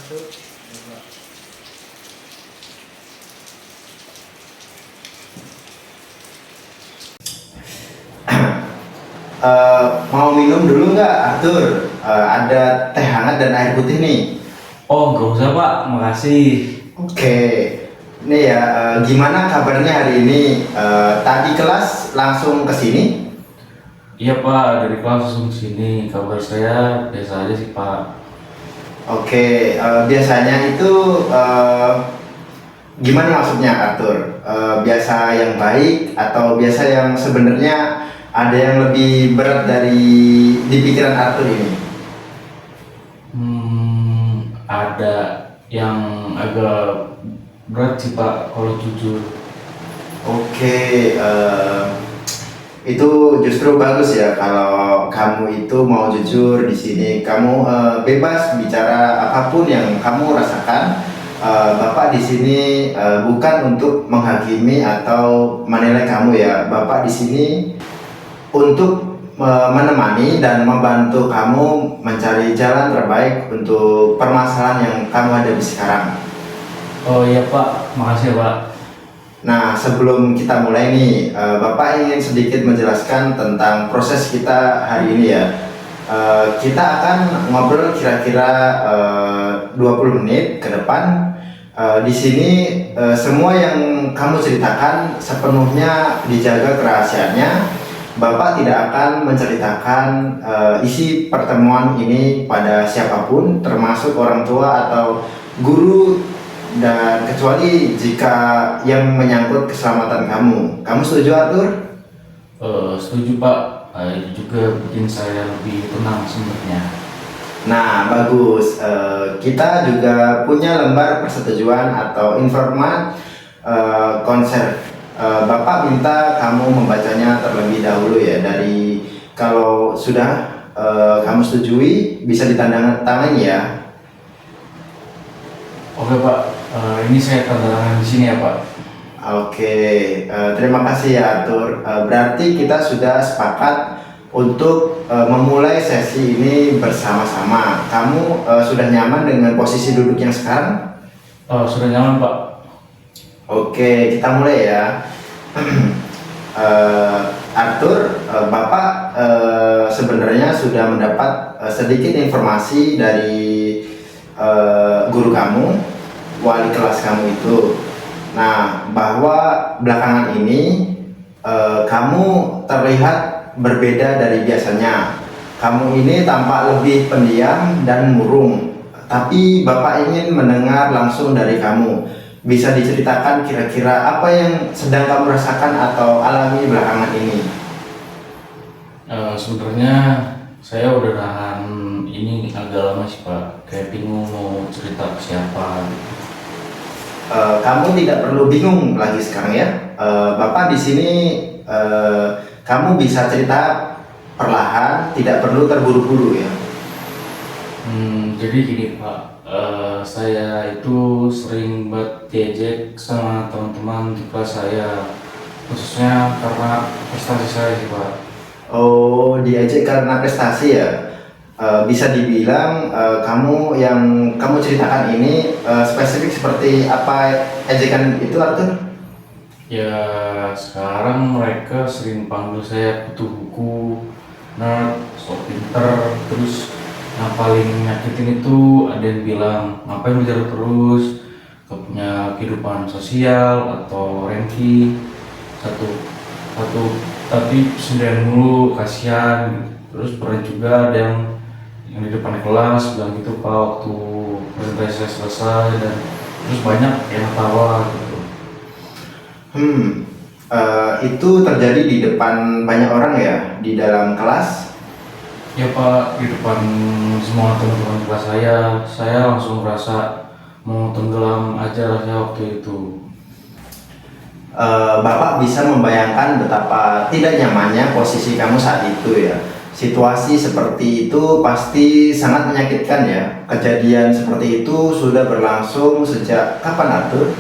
Satu. Mau minum dulu nggak, Arthur? Ada teh hangat dan air putih nih. Oh, nggak usah Pak, makasih. Oke, nih ya. Gimana kabarnya hari ini? Tadi kelas langsung ke sini? Iya Pak, dari kelas langsung sini. Kabar saya biasa aja sih Pak. Oke, biasanya itu gimana maksudnya, Arthur? Biasa yang baik atau biasa yang sebenarnya ada yang lebih berat dari di pikiran Arthur ini? Ada yang agak berat sih Pak, kalau jujur. Oke, itu justru bagus ya kalau kamu itu mau jujur di sini. Kamu bebas bicara apapun yang kamu rasakan. Bapak di sini bukan untuk menghakimi atau menilai kamu ya. Bapak di sini untuk menemani dan membantu kamu mencari jalan terbaik untuk permasalahan yang kamu hadapi sekarang. Oh iya Pak, makasih ya Pak. Nah, sebelum kita mulai nih, Bapak ingin sedikit menjelaskan tentang proses kita hari ini ya. Kita akan ngobrol kira-kira 20 menit ke depan. Di sini semua yang kamu ceritakan sepenuhnya dijaga kerahasiaannya. Bapak tidak akan menceritakan isi pertemuan ini pada siapapun, termasuk orang tua atau guru, dan kecuali jika yang menyangkut keselamatan kamu. Kamu setuju, Arthur? Setuju Pak. Itu juga bikin saya lebih tenang sebenarnya. Nah, bagus. Kita juga punya lembar persetujuan atau informan konser. Bapak minta kamu membacanya terlebih dahulu ya. Dari kalau sudah kamu setujui, bisa ditandatangani ya. Oke Pak, ini saya tanda tangan di sini ya Pak. Oke, terima kasih ya, Arthur. Berarti kita sudah sepakat untuk memulai sesi ini bersama-sama. Kamu sudah nyaman dengan posisi duduk yang sekarang? Sudah nyaman Pak. Oke, kita mulai ya. Arthur, Bapak sebenarnya sudah mendapat sedikit informasi dari guru kamu, wali kelas kamu itu. Nah, bahwa belakangan ini kamu terlihat berbeda dari biasanya. Kamu ini tampak lebih pendiam dan murung. Tapi Bapak ingin mendengar langsung dari kamu. Bisa diceritakan kira-kira apa yang sedang kamu rasakan atau alami belakangan ini? Sebenarnya saya udah nahan ini agak lama sih Pak. Kayak bingung mau cerita ke siapa. Kamu tidak perlu bingung lagi sekarang ya. Bapak di sini kamu bisa cerita perlahan, tidak perlu terburu-buru ya. Jadi gini Pak, saya itu sering buat diejek sama teman-teman di kelas saya, khususnya karena prestasi saya sih Pak. Oh, diajak karena prestasi ya. Bisa dibilang kamu yang kamu ceritakan ini spesifik seperti apa ejekan itu, Arthur? Ya sekarang mereka sering panggil saya kutu buku, nerd, sok pinter, terus yang paling nyakitin itu ada yang bilang ngapain belajar terus, gak punya kehidupan sosial atau ranking satu satu tapi sendirian mulu, kasihan. Terus pernah juga ada yang di depan kelas bilang gitu Pak waktu presentasi saya selesai, dan terus banyak yang tawa gitu. Itu terjadi di depan banyak orang ya, di dalam kelas. Ya Pak, di depan semua teman-teman kelas saya langsung merasa mau tenggelam aja rasanya waktu itu. Bapak bisa membayangkan betapa tidak nyamannya posisi kamu saat itu ya. Situasi seperti itu pasti sangat menyakitkan ya. Kejadian seperti itu sudah berlangsung sejak kapan, Arthur?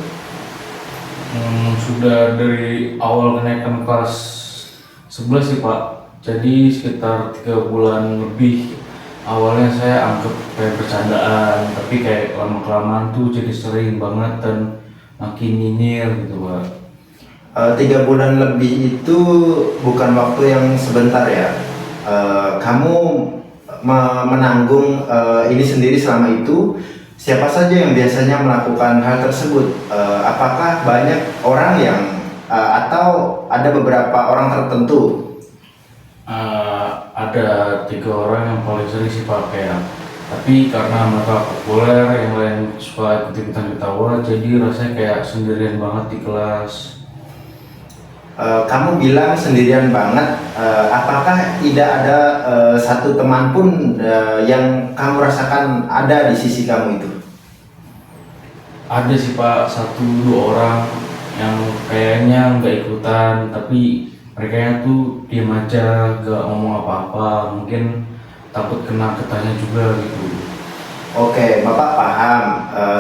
Sudah dari awal kenaikan kelas 11 sih Pak. Jadi sekitar 3 bulan lebih. awalnya saya anggap kayak bercandaan, tapi kayak lama kelamaan tuh jadi sering banget dan makin nyinyir gitu Pak. 3 bulan lebih itu bukan waktu yang sebentar ya. Kamu menanggung ini sendiri selama itu. Siapa saja yang biasanya melakukan hal tersebut? Apakah banyak orang yang atau ada beberapa orang tertentu? Ada 3 orang yang paling sering sih Pak, kayak tapi karena mereka populer, yang lain suka ikut-ikutan ketawa, jadi rasanya kayak sendirian banget di kelas. Kamu bilang sendirian banget. Apakah tidak ada satu teman pun yang kamu rasakan ada di sisi kamu itu? Ada sih Pak, 1-2 orang yang kayaknya nggak ikutan, tapi mereka tuh diam aja, gak ngomong apa-apa, mungkin takut kena getahnya juga gitu. Oke, Bapak paham.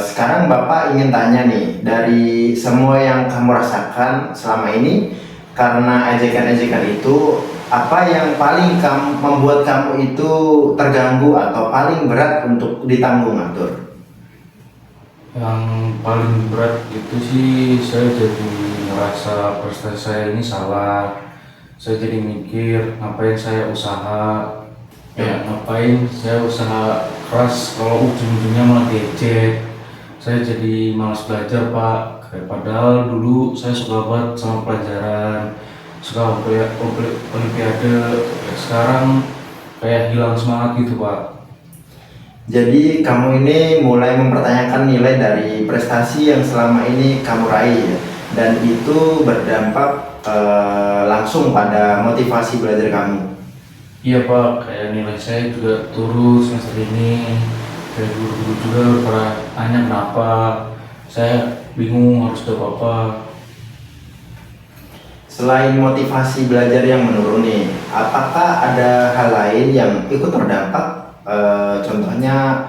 Sekarang Bapak ingin tanya nih, dari semua yang kamu rasakan selama ini, karena ejekan-ejekan itu, apa yang paling membuat kamu itu terganggu atau paling berat untuk ditanggung, Arthur? Yang paling berat itu sih saya jadi ngerasa prestasi saya ini salah. Saya jadi mikir ngapain saya usaha, ngapain saya usaha keras kalau ujung-ujungnya malah diejek. Saya jadi malas belajar Pak. Kayak padahal dulu saya suka banget sama pelajaran, suka olimpiade. Sekarang kayak hilang semangat gitu Pak. Jadi kamu ini mulai mempertanyakan nilai dari prestasi yang selama ini kamu raih ya? Dan itu berdampak langsung pada motivasi belajar kamu. Iya Pak, kayak nilai saya juga turun semester ini. Kayak guru-guru juga pernah tanya kenapa. Saya bingung harus jawab apa. Selain motivasi belajar yang menurun nih, apakah ada hal lain yang ikut terdampak? Contohnya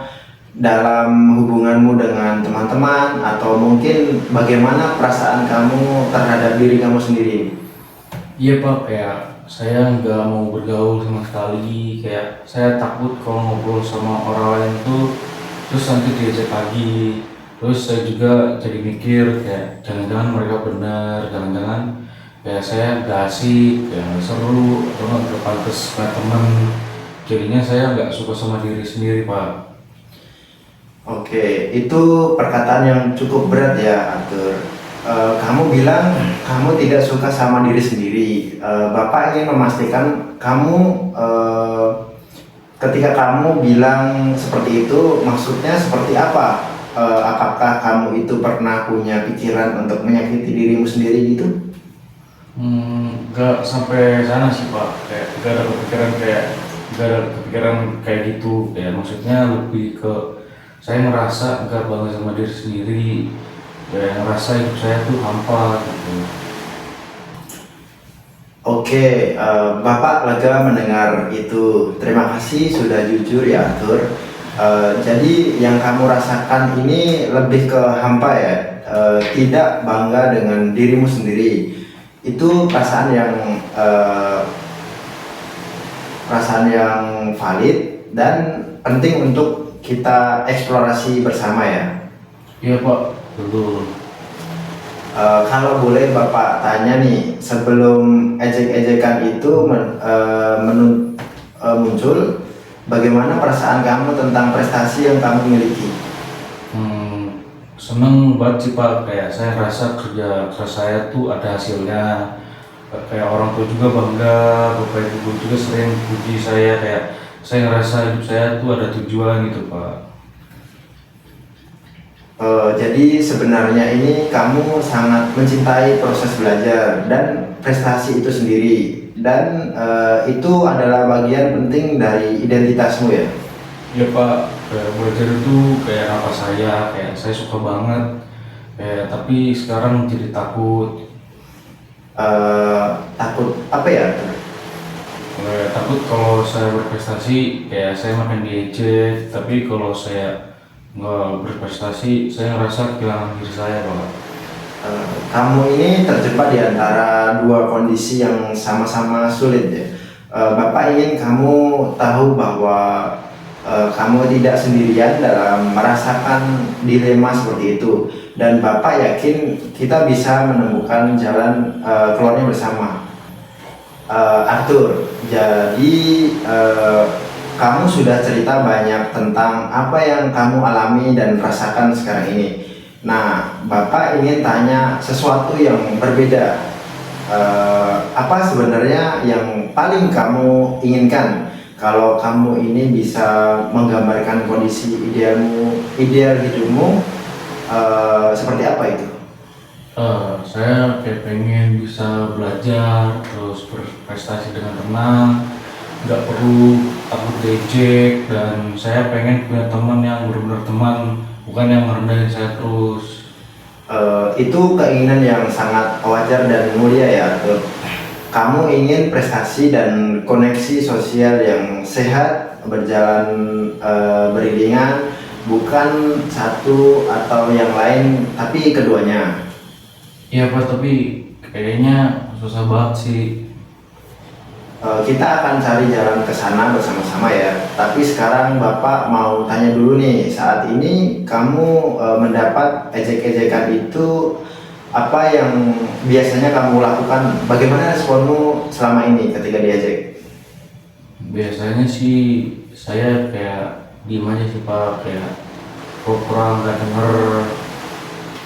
dalam hubunganmu dengan teman-teman, atau mungkin bagaimana perasaan kamu terhadap diri kamu sendiri? Iya Pak, kayak saya nggak mau bergaul sama sekali. Kayak saya takut kalau ngobrol sama orang lain tuh terus nanti diajak lagi. Terus saya juga jadi mikir kayak jangan-jangan mereka benar, jangan-jangan kayak saya gak asik, kayak nggak seru, atau nggak pantas kayak temen. Jadinya saya nggak suka sama diri sendiri Pak. Oke, itu perkataan yang cukup berat ya, Arthur. Kamu bilang kamu tidak suka sama diri sendiri. Bapak ingin memastikan kamu, ketika kamu bilang seperti itu, maksudnya seperti apa? Apakah kamu itu pernah punya pikiran untuk menyakiti dirimu sendiri gitu? Nggak sampai sana sih Pak. Kayak nggak ada kepikiran kayak gitu. Kayak maksudnya lebih ke saya ngerasa nggak bangga sama diri sendiri. Kayak ngerasa hidup saya tuh hampa gitu. Oke, Bapak lega mendengar itu. Terima kasih sudah jujur ya, Arthur. Jadi yang kamu rasakan ini lebih ke hampa ya, tidak bangga dengan dirimu sendiri. Itu perasaan yang valid dan penting untuk kita eksplorasi bersama ya. Iya Pak, betul. Kalau boleh Bapak tanya nih, sebelum ejek-ejekan itu muncul, bagaimana perasaan kamu tentang prestasi yang kamu miliki? Seneng banget sih Pak, kayak saya rasa kerja keras saya tuh ada hasilnya. Kayak orang tua juga bangga, bapak ibu juga sering puji saya, kayak saya ngerasa hidup saya tuh ada tujuan gitu Pak. Jadi sebenarnya ini kamu sangat mencintai proses belajar dan prestasi itu sendiri, dan itu adalah bagian penting dari identitasmu ya. Iya Pak, kayak belajar itu kayak apa kayak saya suka banget, kayak tapi sekarang jadi takut. Takut apa ya? Kayak takut kalau saya berprestasi, kayak saya makin diejek, tapi kalau saya nggak berprestasi, saya ngerasa kehilangan diri saya Pak. Kamu ini terjebak di antara dua kondisi yang sama-sama sulit ya. Bapak ingin kamu tahu bahwa kamu tidak sendirian dalam merasakan dilema seperti itu, dan Bapak yakin kita bisa menemukan jalan keluarnya bersama. Arthur, jadi kamu sudah cerita banyak tentang apa yang kamu alami dan rasakan sekarang ini. Nah, Bapak ingin tanya sesuatu yang berbeda. Apa sebenarnya yang paling kamu inginkan kalau kamu ini bisa menggambarkan kondisi ideal hidupmu, seperti apa itu? Saya kayak pengen bisa belajar, terus berprestasi dengan tenang, nggak perlu takut diejek, dan saya pengen punya teman yang benar-benar teman, bukan yang merendahin saya terus. Itu keinginan yang sangat wajar dan mulia ya, Arthur. Kamu ingin prestasi dan koneksi sosial yang sehat berjalan beriringan, bukan satu atau yang lain, tapi keduanya. Iya Pak, tapi kayaknya susah banget sih. Kita akan cari jalan ke sana bersama-sama ya. Tapi sekarang Bapak mau tanya dulu nih, saat ini kamu mendapat ejek-ejekan itu, apa yang biasanya kamu lakukan? Bagaimana responmu selama ini ketika diejek? Biasanya sih saya kayak diem aja sih Pak, kayak pura-pura nggak denger,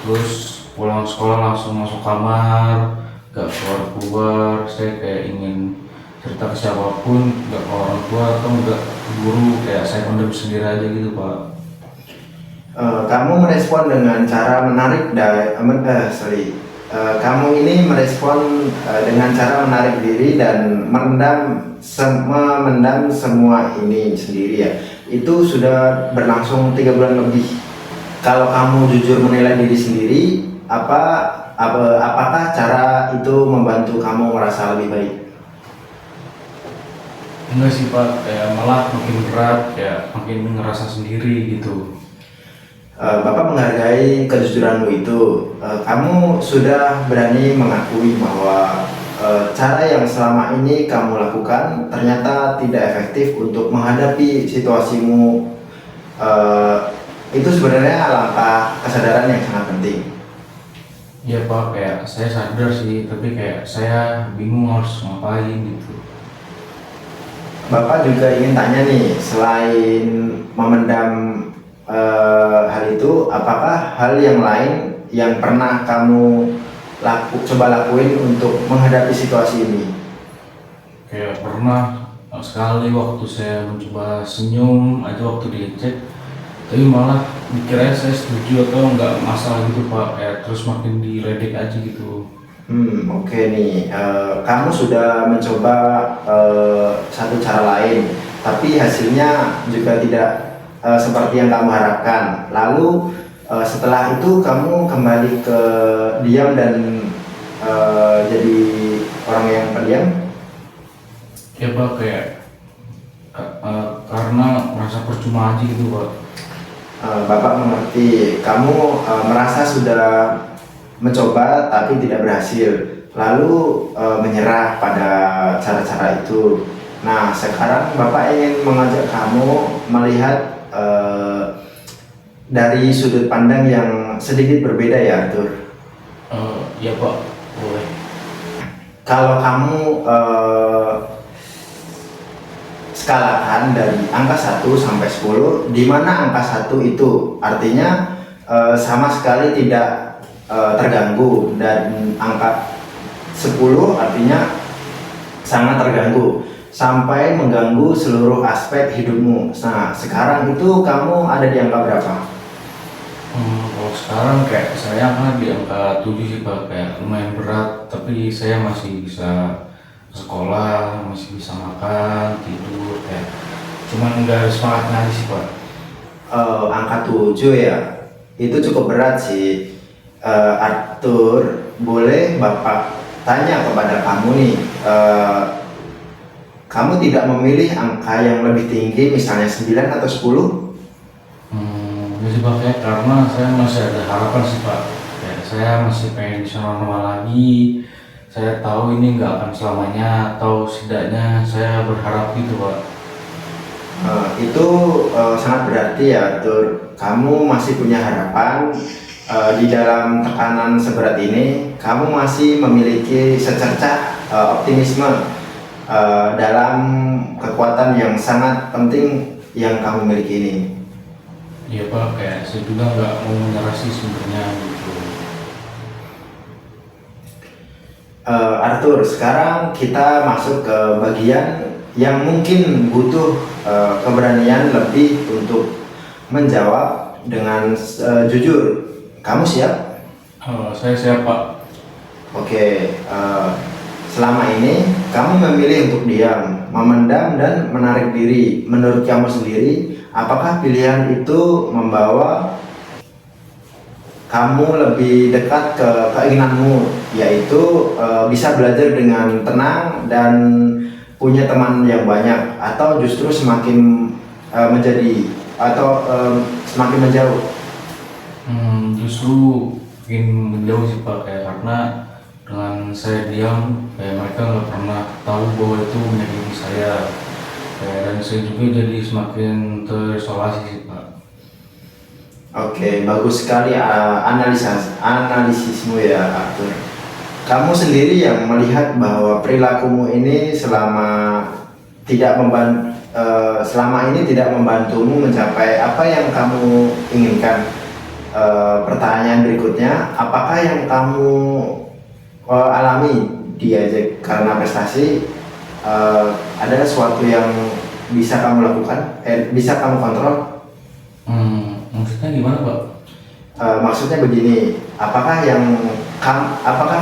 terus pulang sekolah langsung masuk kamar, nggak keluar-keluar. Saya kayak ingin cerita ke siapapun, nggak ke orang tua atau nggak ke guru, kayak saya pendam sendiri aja gitu Pak. Kamu merespon dengan cara menarik kamu ini merespon dengan cara menarik diri dan memendam semua ini sendiri ya. Itu sudah berlangsung 3 bulan lebih. Kalau kamu jujur menilai diri sendiri, apakah cara itu membantu kamu merasa lebih baik? Enggak sih Pak, kayak malah makin berat, kayak makin ngerasa sendiri gitu. Bapak menghargai kejujuranmu itu. Kamu sudah berani mengakui bahwa cara yang selama ini kamu lakukan ternyata tidak efektif untuk menghadapi situasimu. Itu sebenarnya langkah kesadaran yang sangat penting. Iya Pak, kayak saya sadar sih, tapi kayak saya bingung harus ngapain gitu. Bapak juga ingin tanya nih, selain memendam hal itu, apakah hal yang lain yang pernah kamu coba lakuin untuk menghadapi situasi ini? Kayak pernah sekali waktu saya mencoba senyum aja waktu diejek, tapi malah dikira saya setuju atau nggak masalah gitu Pak, kayak terus makin diledek aja gitu. Oke nih, kamu sudah mencoba satu cara lain, tapi hasilnya juga tidak seperti yang kamu harapkan. Lalu setelah itu kamu kembali ke diam dan jadi orang yang pendiam. Ya Pak, kayak karena merasa percuma aja gitu Pak. Bapak mengerti, kamu merasa sudah mencoba tapi tidak berhasil, lalu menyerah pada cara-cara itu. Nah, sekarang Bapak ingin mengajak kamu melihat dari sudut pandang yang sedikit berbeda ya, Arthur. Ya Pak, boleh. Kalau kamu skalakan dari angka 1 sampai 10, di mana angka 1 itu artinya sama sekali tidak terganggu, dan angka 10 artinya sangat terganggu sampai mengganggu seluruh aspek hidupmu. Nah, sekarang itu kamu ada di angka berapa? Kalau sekarang kayak saya kan di angka 7 sih Pak, kayak lumayan berat, tapi saya masih bisa sekolah, masih bisa makan, tidur, kayak cuman nggak semangatnya aja sih Pak. Angka 7 ya, itu cukup berat sih. Arthur, boleh Bapak tanya kepada kamu nih, kamu tidak memilih angka yang lebih tinggi, misalnya 9 atau 10? Ya sih Pak, kayak karena saya masih ada harapan sih Pak, kayak saya masih pengen bisa normal lagi. Saya tahu ini nggak akan selamanya, atau setidaknya saya berharap gitu Pak. Itu sangat berarti ya, Arthur. Kamu masih punya harapan di dalam tekanan seberat ini. Kamu masih memiliki secercah optimisme dalam kekuatan yang sangat penting yang kamu miliki ini. Iya Pak, kayak saya juga nggak mau menyerah sih sebenarnya gitu. Arthur, sekarang kita masuk ke bagian yang mungkin butuh keberanian lebih untuk menjawab dengan jujur. Kamu siap? Saya siap Pak. Oke, selama ini kamu memilih untuk diam, memendam dan menarik diri. Menurut kamu sendiri, apakah pilihan itu membawa kamu lebih dekat ke keinginanmu, yaitu bisa belajar dengan tenang dan punya teman yang banyak, atau justru semakin menjadi atau semakin menjauh? Justru ingin menjauh sih Pak, kayak karena dengan saya diam kayak mereka nggak pernah tahu bahwa itu menyakiti saya, kayak dan saya juga jadi semakin terisolasi sih Pak. Oke, bagus sekali analisismu ya, Arthur. Kamu sendiri yang melihat bahwa perilakumu ini selama ini tidak membantumu mencapai apa yang kamu inginkan. Pertanyaan berikutnya, apakah yang kamu alami diajak karena prestasi adalah sesuatu yang bisa kamu lakukan, bisa kamu kontrol? Maksudnya gimana Pak? Maksudnya begini, apakah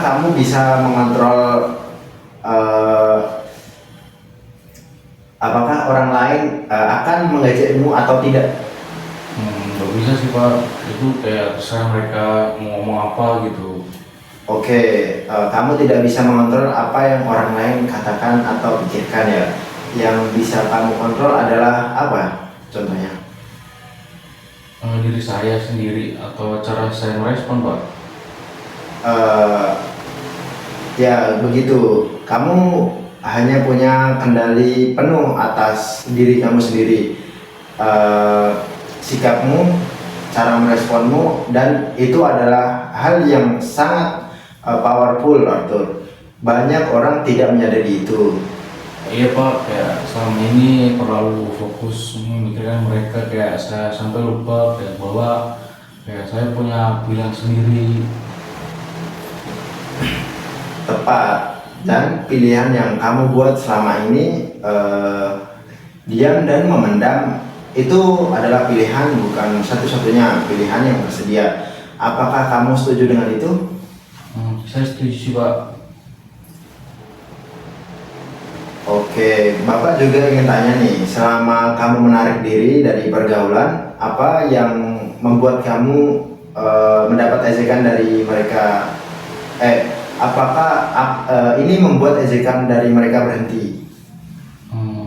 kamu bisa mengontrol apakah orang lain akan mengejekmu atau tidak? Nggak bisa sih Pak, itu kayak terserah mereka mau ngomong apa gitu. Oke, kamu tidak bisa mengontrol apa yang orang lain katakan atau pikirkan ya. Yang bisa kamu kontrol adalah apa? Contohnya? Diri saya sendiri atau cara saya merespon Pak. Eh, ya begitu. Kamu hanya punya kendali penuh atas diri kamu sendiri. Eh, Sikapmu, cara meresponmu, dan itu adalah hal yang sangat powerful, Arthur. Banyak orang tidak menyadari itu. Iya Pak, kayak selama ini terlalu fokus memikirkan mereka, kayak saya sampai lupa kayak bahwa kayak saya punya pilihan sendiri. Tepat. Dan pilihan yang kamu buat selama ini, diam dan memendam, itu adalah pilihan, bukan satu-satunya pilihan yang tersedia. Apakah kamu setuju dengan itu? Saya setuju sih Pak. Oke, Bapak juga ingin tanya nih, selama kamu menarik diri dari pergaulan, apa yang membuat kamu mendapat ejekan dari mereka? Ini membuat ejekan dari mereka berhenti?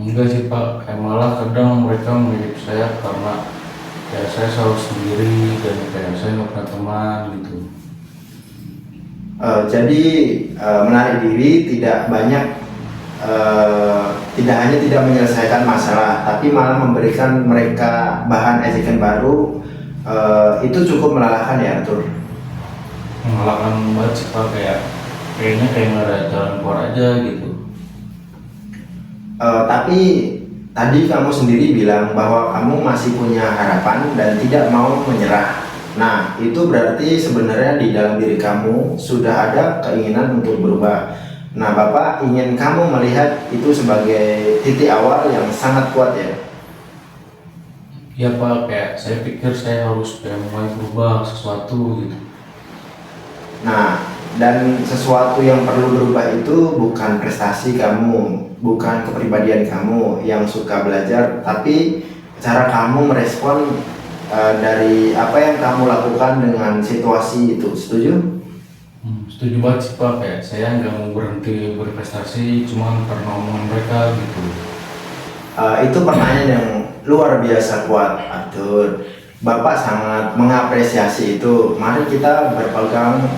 Enggak sih Pak, kayak malah kadang mereka menghidap saya karena kayak saya selalu sendiri dan kayak saya nggak pernah teman gitu. Jadi menarik diri tidak hanya tidak menyelesaikan masalah, tapi malah memberikan mereka bahan ejekan baru. Itu cukup melelahkan ya, Arthur. Mengalahkan banget sih Pak, kayaknya kayak nggak ada jalan keluar aja gitu. Tapi tadi kamu sendiri bilang bahwa kamu masih punya harapan dan tidak mau menyerah. Nah, itu berarti sebenarnya di dalam diri kamu sudah ada keinginan untuk berubah. Nah, Bapak ingin kamu melihat itu sebagai titik awal yang sangat kuat ya. Iya Pak, kayak saya pikir saya harus kayak mulai berubah sesuatu gitu. Nah, dan sesuatu yang perlu berubah itu bukan prestasi kamu, bukan kepribadian kamu yang suka belajar, tapi cara kamu merespon dari apa yang kamu lakukan dengan situasi itu. Setuju? Setuju banget sih Pak, kayak saya nggak mau berhenti berprestasi cuma karena omongan mereka gitu. Itu pertanyaan yang luar biasa kuat, Arthur. Bapak sangat mengapresiasi itu. Mari kita berpegang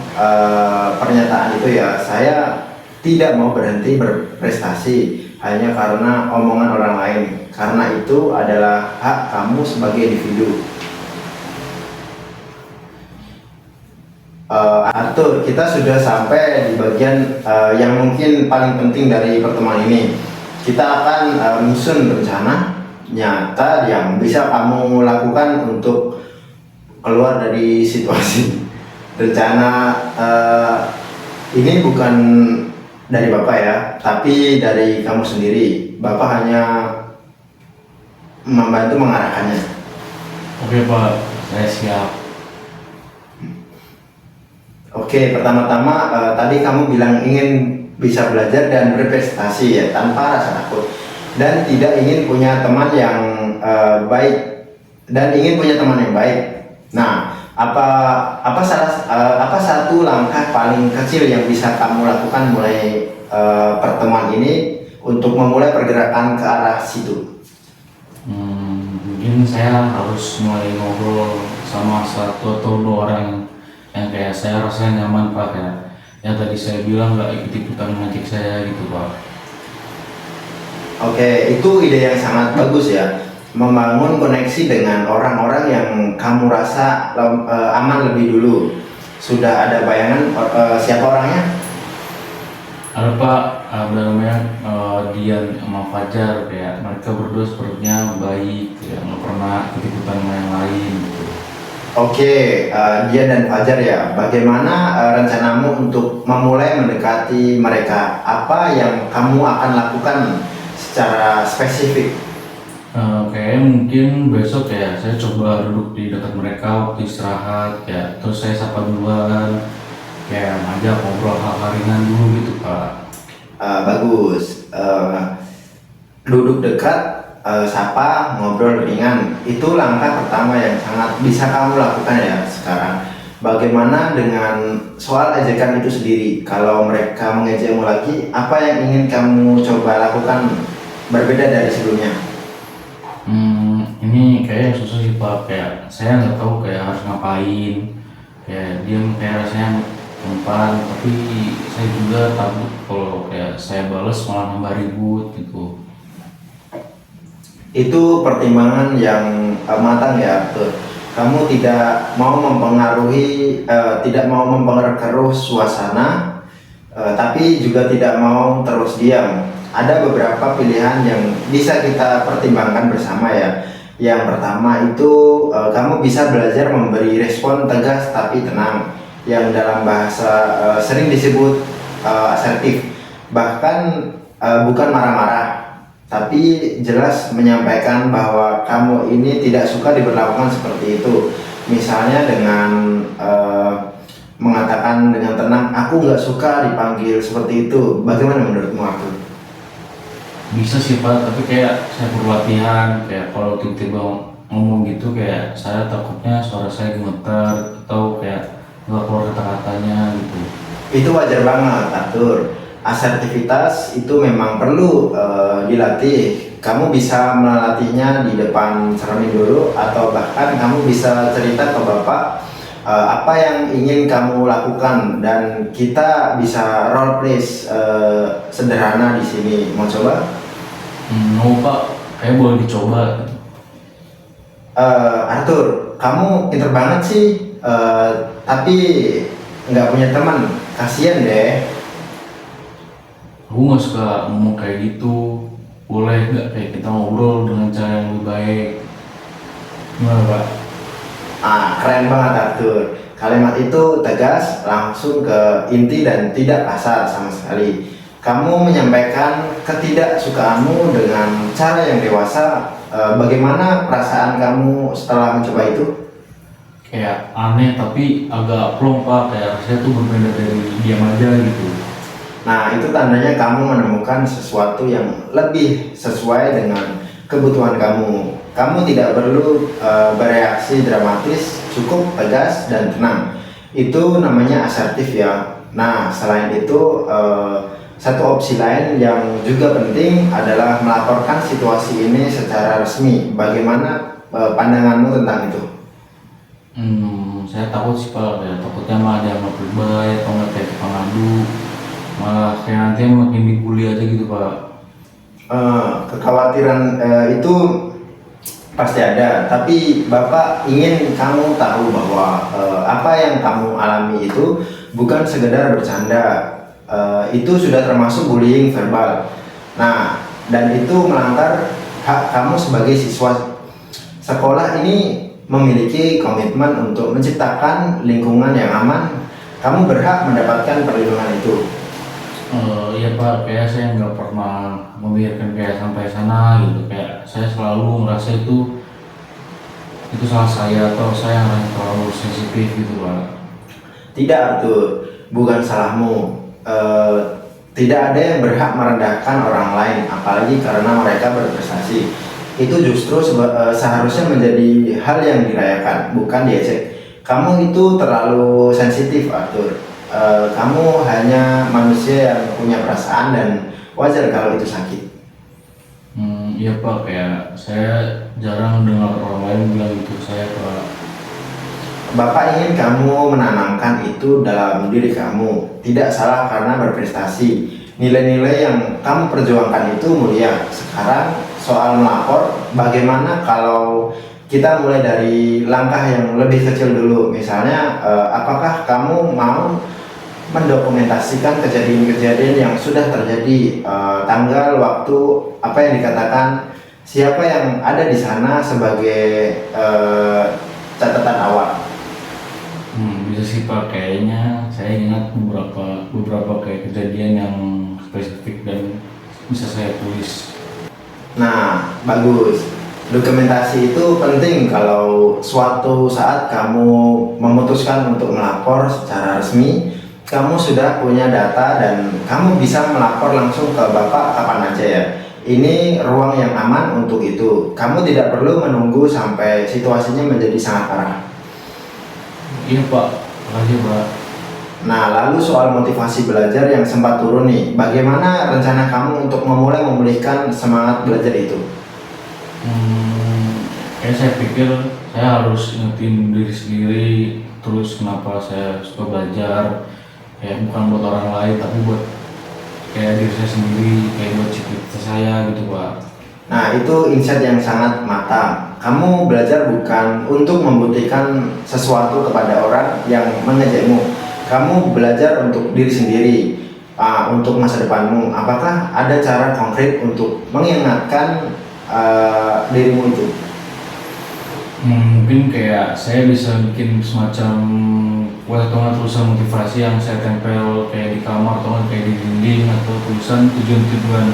pernyataan itu ya. Saya tidak mau berhenti berprestasi, hanya karena omongan orang lain, karena itu adalah hak kamu sebagai individu. Arthur, kita sudah sampai di bagian yang mungkin paling penting dari pertemuan ini. Kita akan menyusun rencana nyata yang bisa kamu lakukan untuk keluar dari situasi. Rencana ini bukan dari Bapak ya, tapi dari kamu sendiri. Bapak hanya membantu mengarahkannya. Oke Pak, saya siap. Oke, pertama-tama tadi kamu bilang ingin bisa belajar dan berprestasi ya, tanpa rasa takut, dan tidak ingin punya teman yang baik, dan ingin punya teman yang baik. Nah, apa satu langkah paling kecil yang bisa kamu lakukan mulai pertemuan ini untuk memulai pergerakan ke arah situ? Mungkin saya harus mulai ngobrol sama satu atau dua orang yang kayak saya rasa nyaman Pak, kayak yang tadi saya bilang nggak ikut-ikutan ngajak saya gitu Pak. Oke, itu ide yang sangat bagus ya. Membangun koneksi dengan orang-orang yang kamu rasa aman lebih dulu. Sudah ada bayangan siapa orangnya? Ada Pak, ada namanya Dian sama Fajar, kayak mereka berdua sepertinya baik, ya nggak pernah ikut-ikutan sama yang lain gitu. Oke, dia dan Fajar ya. Bagaimana rencanamu untuk memulai mendekati mereka? Apa yang kamu akan lakukan secara spesifik? Kayaknya mungkin besok ya saya coba duduk di dekat mereka waktu istirahat ya, terus saya sapa duluan, kayak ngajak ngobrol hal ringan dulu gitu Pak. Bagus. Duduk dekat, sapa, ngobrol ringan. Itu langkah pertama yang sangat bisa kamu lakukan ya sekarang. Bagaimana dengan soal ejekan itu sendiri? Kalau mereka mengejekmu lagi, apa yang ingin kamu coba lakukan berbeda dari sebelumnya? Ini kayak susah sih Pak, kayak saya nggak tahu kayak harus ngapain, kayak dia kayak rasanya umpan, tapi saya juga takut kalau kayak saya balas malah nambah ribut gitu. Itu pertimbangan yang matang ya, Arthur. Kamu tidak mau mempengaruhi, tidak mau mempengaruhi suasana, tapi juga tidak mau terus diam. Ada beberapa pilihan yang bisa kita pertimbangkan bersama ya. Yang pertama itu kamu bisa belajar memberi respon tegas tapi tenang, yang dalam bahasa sering disebut asertif. Bahkan bukan marah-marah, tapi jelas menyampaikan bahwa kamu ini tidak suka diperlakukan seperti itu. Misalnya dengan mengatakan dengan tenang, aku nggak suka dipanggil seperti itu. Bagaimana menurutmu, Arthur? Bisa sih Pak, tapi kayak saya perlu latihan, kayak kalau tiba-tiba ngomong gitu kayak saya takutnya suara saya gemetar atau kayak nggak keluar kata-katanya gitu. Itu wajar banget, Arthur. Asertivitas itu memang perlu dilatih. Kamu bisa melatihnya di depan cermin dulu, atau bahkan kamu bisa cerita ke Bapak apa yang ingin kamu lakukan, dan kita bisa role play sederhana di sini. Mau coba? Mau Pak, kayak boleh dicoba. Arthur, kamu pinter banget sih, tapi nggak punya teman. Kasian deh. Aku nggak suka ngomong kayak gitu. Boleh nggak kayak kita ngobrol dengan cara yang lebih baik? Gimana Pak? Keren banget, Arthur. Kalimat itu tegas, langsung ke inti dan tidak kasar sama sekali. Kamu menyampaikan ketidaksukaanmu dengan cara yang dewasa. Bagaimana perasaan kamu setelah mencoba itu? Kayak aneh tapi agak plong Pak, kayak rasanya tuh berbeda dari diam aja gitu. Nah, itu tandanya kamu menemukan sesuatu yang lebih sesuai dengan kebutuhan kamu. Kamu tidak perlu bereaksi dramatis, cukup tegas dan tenang. Itu namanya asertif ya. Nah, selain itu, satu opsi lain yang juga penting adalah melaporkan situasi ini secara resmi. Bagaimana pandanganmu tentang itu? Saya takut sih Pak, kayak takutnya malah dia nggak berbahaya atau nggak kayak tukang ngadu, malah kayak nanti makin dibully aja gitu Pak. Kekhawatiran itu pasti ada, tapi Bapak ingin kamu tahu bahwa apa yang kamu alami itu bukan sekedar bercanda. Itu sudah termasuk bullying verbal. Nah, dan itu melanggar hak kamu sebagai siswa. Sekolah ini memiliki komitmen untuk menciptakan lingkungan yang aman. Kamu berhak mendapatkan perlindungan itu. Iya Pak, kayak saya nggak pernah membiarkan kayak sampai sana gitu. Kayak saya selalu merasa itu salah saya atau saya yang terlalu sensitif gitu Pak. Tidak, Arthur, bukan salahmu. Tidak ada yang berhak merendahkan orang lain, apalagi karena mereka berprestasi. Itu justru seharusnya menjadi hal yang dirayakan, bukan diejek. Kamu itu terlalu sensitif, Arthur. Kamu hanya manusia yang punya perasaan dan wajar kalau itu sakit. Iya Pak, kayak saya jarang dengar orang lain bilang itu saya Pak. Bapak ingin kamu menanamkan itu dalam diri kamu. Tidak salah karena berprestasi. Nilai-nilai yang kamu perjuangkan itu mulia. Sekarang soal melapor, bagaimana kalau kita mulai dari langkah yang lebih kecil dulu? Misalnya, apakah kamu mau mendokumentasikan kejadian-kejadian yang sudah terjadi, tanggal, waktu, apa yang dikatakan, siapa yang ada di sana sebagai catatan awal? Bisa sih Pak, kayaknya saya ingat beberapa kayak kejadian yang spesifik dan bisa saya tulis. Nah, bagus. Dokumentasi itu penting kalau suatu saat kamu memutuskan untuk melapor secara resmi, kamu sudah punya data dan kamu bisa melapor langsung ke Bapak kapan aja ya. Ini ruang yang aman untuk itu. Kamu tidak perlu menunggu sampai situasinya menjadi sangat parah. Iya Pak, makasih Pak. Nah, lalu soal motivasi belajar yang sempat turun nih, bagaimana rencana kamu untuk memulai memulihkan semangat belajar itu? Kayak saya pikir saya harus ingetin diri sendiri terus kenapa saya suka belajar, kayak bukan buat orang lain tapi buat kayak diri saya sendiri, kayak buat cita saya gitu Pak. Nah, itu insight yang sangat matang. Kamu belajar bukan untuk membuktikan sesuatu kepada orang yang mengejekmu. Kamu belajar untuk diri sendiri, untuk masa depanmu. Apakah ada cara konkret untuk mengingatkan dirimu itu? Mungkin kayak saya bisa bikin semacam kue atau nggak tulisan motivasi yang saya tempel kayak di kamar atau nggak kayak di dinding, atau tulisan tujuan-tujuan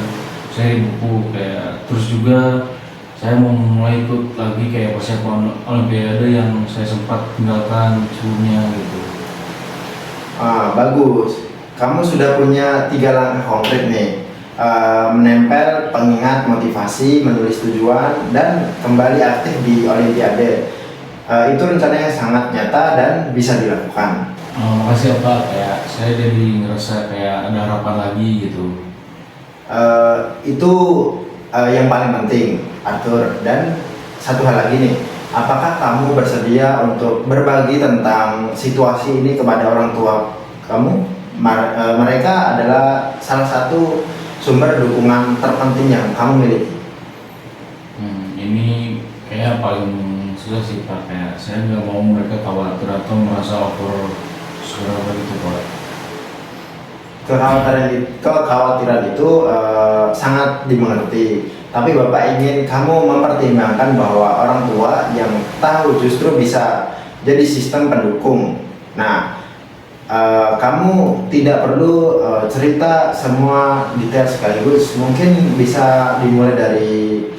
saya di buku. Kayak terus juga saya mau mulai ikut lagi kayak persiapan olimpiade yang saya sempat tinggalkan sebelumnya gitu. Bagus. Kamu sudah punya 3 langkah konkret nih. Menempel pengingat motivasi, menulis tujuan, dan kembali aktif di olimpiade. Itu rencananya sangat nyata dan bisa dilakukan. Makasih ya Pak, kayak saya jadi ngerasa kayak ada harapan lagi gitu. Itu yang paling penting, Arthur. Dan satu hal lagi nih, apakah kamu bersedia untuk berbagi tentang situasi ini kepada orang tua kamu? Mereka adalah salah satu sumber dukungan terpenting yang kamu miliki. Ini kayak paling susah sih Pak, kayak saya nggak mau mereka khawatir atau merasa over segala gitu Pak. Kekhawatiran itu sangat dimengerti, tapi Bapak ingin kamu mempertimbangkan bahwa orang tua yang tahu justru bisa jadi sistem pendukung. Nah, kamu tidak perlu cerita semua detail sekaligus. Mungkin bisa dimulai dari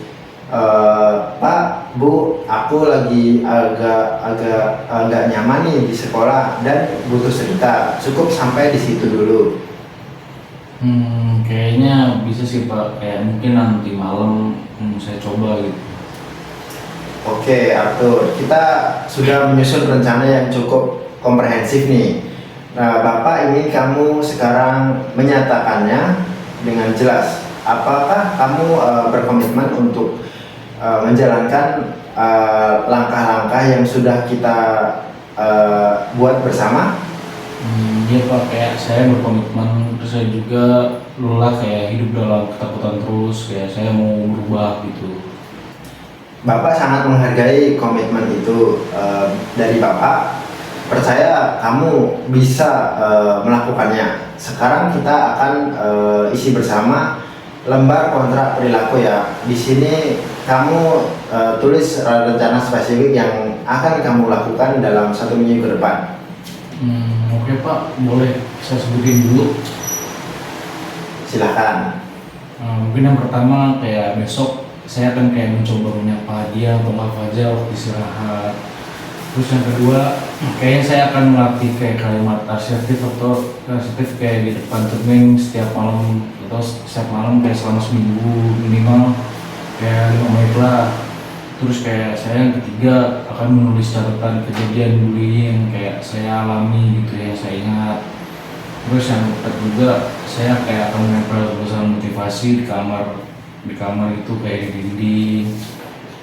Pak, Bu, aku lagi agak nyaman nih di sekolah dan butuh cerita. Cukup sampai di situ dulu. Kayaknya bisa sih Pak, kayak mungkin nanti malam saya coba gitu. Oke, Arthur, kita sudah menyusun rencana yang cukup komprehensif nih. Nah, Bapak ingin kamu sekarang menyatakannya dengan jelas. Apakah kamu berkomitmen untuk menjalankan langkah-langkah yang sudah kita buat bersama? Iya Pak, kayak saya berkomitmen, terus saya juga lelah kayak hidup dalam ketakutan terus, kayak saya mau berubah gitu. Bapak sangat menghargai komitmen itu dari Bapak. Percaya kamu bisa melakukannya. Sekarang kita akan isi bersama lembar kontrak perilaku ya. Di sini kamu tulis rencana spesifik yang akan kamu lakukan dalam 1 minggu ke depan. Oke Pak, boleh saya sebutin dulu. Silahkan. Mungkin yang pertama kayak besok saya akan kayak mencoba menyapa dia untuk apa aja waktu istirahat. Terus yang kedua, kayaknya saya akan melatih kayak kalimat asertif atau asertif kayak di depan cermin setiap malam atau setiap malam kayak selama seminggu minimal kayak 5 menit lah. Terus kayak saya yang ketiga akan menulis catatan kejadian bullying yang kayak saya alami gitu yang saya ingat. Terus yang keempat juga saya kayak akan menempel tulisan motivasi di kamar itu kayak di dinding.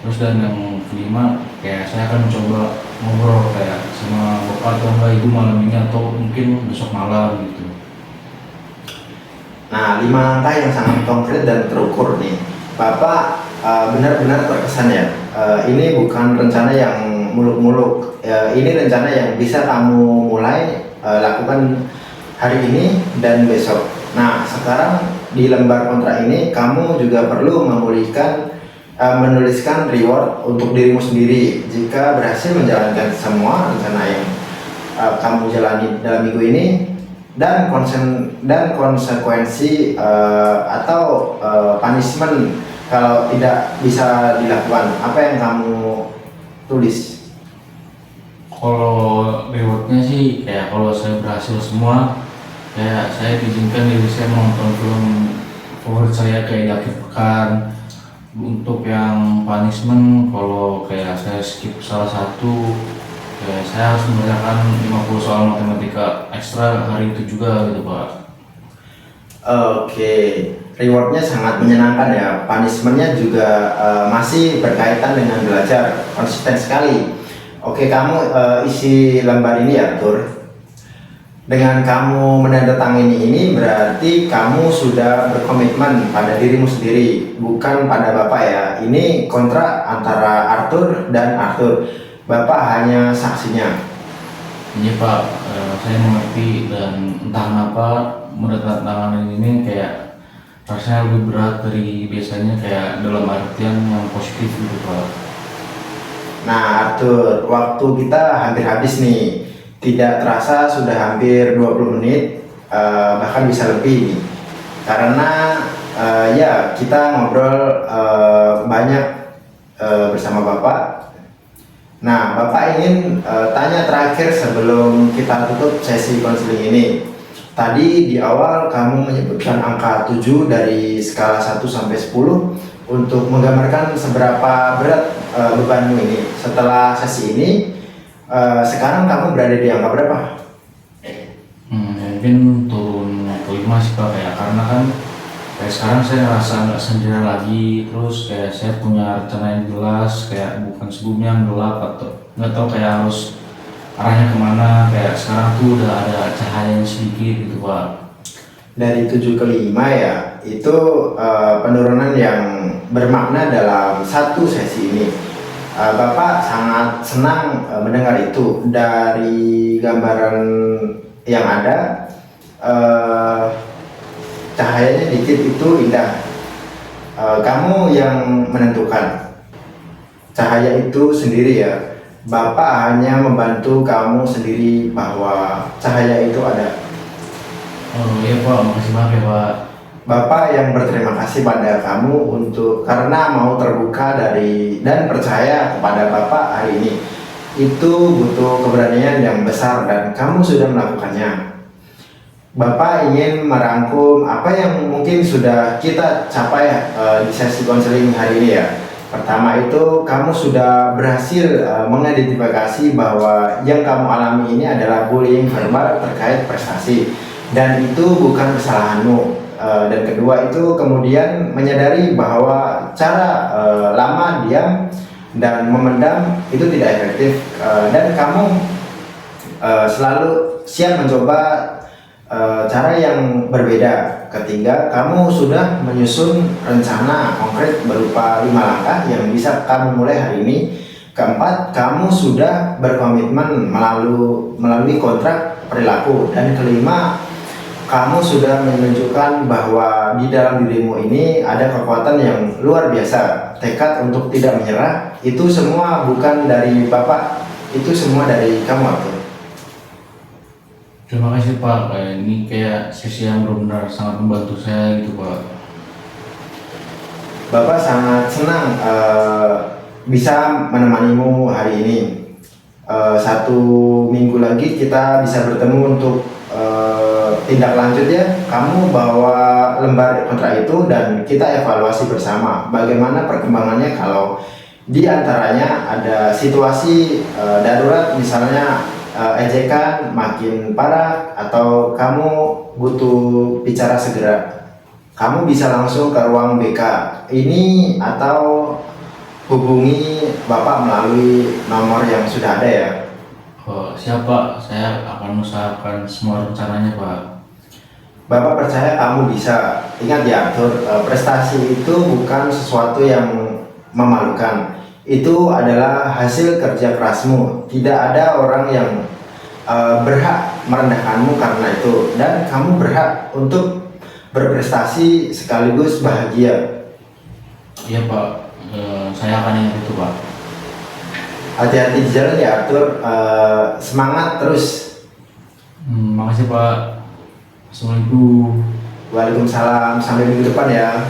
Terus dan yang kelima kayak saya akan mencoba ngobrol kayak sama bapak atau enggak ibu malam ini atau mungkin besok malam gitu. Nah, 5 langkah yang sangat konkret dan terukur nih. Bapak benar-benar terkesan ya. Ini bukan rencana yang muluk-muluk. Ini rencana yang bisa kamu mulai lakukan hari ini dan besok. Nah, sekarang di lembar kontrak ini kamu juga perlu menuliskan reward untuk dirimu sendiri jika berhasil menjalankan semua rencana yang kamu jalani dalam minggu ini, dan konsekuensi atau punishment kalau tidak bisa dilakukan. Apa yang kamu tulis? Kalau rewardnya sih kayak kalau saya berhasil semua kayak saya diizinkan diri saya menonton film favorit saya kayak di akhir pekan. Untuk yang punishment kalau kayak saya skip salah satu kayak saya harus mengerjakan 50 soal matematika ekstra hari itu juga gitu Pak. Oke, rewardnya sangat menyenangkan ya. Punishmentnya juga masih berkaitan dengan belajar, konsisten sekali. Oke, kamu isi lembar ini ya, Tur. Dengan kamu menandatangani ini berarti kamu sudah berkomitmen pada dirimu sendiri, bukan pada Bapak ya. Ini kontrak antara Arthur dan Arthur. Bapak hanya saksinya. Iya Pak, saya mengerti dan entah kenapa menandatangani ini kayak rasanya lebih berat dari biasanya kayak dalam artian yang positif gitu Pak. Nah, Arthur, waktu kita hampir habis nih. Tidak terasa sudah hampir 20 menit, bahkan bisa lebih nih. Karena ya kita ngobrol banyak bersama Bapak. Nah, Bapak ingin tanya terakhir sebelum kita tutup sesi konseling ini. Tadi di awal kamu menyebutkan angka 7 dari skala 1 sampai 10 untuk menggambarkan seberapa berat bebanmu ini. Setelah sesi ini, sekarang kamu berada di angka berapa? Mungkin turun ke 5 sih Pak, kayak karena kan kayak sekarang saya ngerasa nggak sendirian lagi, terus kayak saya punya rencana yang jelas, kayak bukan sebelumnya yang gelap atau nggak tahu kayak harus arahnya kemana. Kayak sekarang tuh udah ada cahaya yang sedikit gitu Pak. Dari 7 ke 5 ya, itu penurunan yang bermakna dalam satu sesi ini. Bapak sangat senang mendengar itu. Dari gambaran yang ada, cahayanya dikit itu indah. Kamu yang menentukan cahaya itu sendiri ya. Bapak hanya membantu kamu sendiri bahwa cahaya itu ada. Oh iya Pak, makasih banget ya Pak. Bapak yang berterima kasih pada kamu karena mau terbuka dan percaya kepada Bapak hari ini. Itu butuh keberanian yang besar dan kamu sudah melakukannya. Bapak ingin merangkum apa yang mungkin sudah kita capai di sesi konseling hari ini ya. Pertama itu kamu sudah berhasil mengidentifikasi bahwa yang kamu alami ini adalah bullying verbal terkait prestasi, dan itu bukan kesalahanmu. Dan kedua itu kemudian menyadari bahwa cara lama diam dan memendam itu tidak efektif, dan kamu selalu siap mencoba cara yang berbeda ketika kamu sudah menyusun rencana konkret berupa 5 langkah yang bisa kamu mulai hari ini. Keempat, kamu sudah berkomitmen melalui kontrak perilaku. Dan kelima, kamu sudah menunjukkan bahwa di dalam dirimu ini ada kekuatan yang luar biasa, tekad untuk tidak menyerah. Itu semua bukan dari Bapak, itu semua dari kamu, Arthur. Terima kasih Pak, ini kayak sesi yang benar-benar sangat membantu saya gitu Pak. Bapak sangat senang bisa menemanimu hari ini. 1 minggu lagi kita bisa bertemu untuk tindak lanjut ya. Kamu bawa lembar kontrak itu dan kita evaluasi bersama bagaimana perkembangannya kalau di antaranya ada situasi darurat, misalnya ejekan makin parah atau kamu butuh bicara segera. Kamu bisa langsung ke ruang BK ini atau hubungi Bapak melalui nomor yang sudah ada ya. Siap Pak, saya akan usahakan semua rencananya Pak. Bapak percaya kamu bisa. Ingat ya Arthur, prestasi itu bukan sesuatu yang memalukan. Itu adalah hasil kerja kerasmu. Tidak ada orang yang berhak merendahkanmu karena itu. Dan kamu berhak untuk berprestasi sekaligus bahagia. Iya Pak, saya akan ingat itu Pak. Hati-hati di jalan ya Arthur. Semangat terus. Makasih Pak. Assalamualaikum. Waalaikumsalam. Sampai minggu depan ya.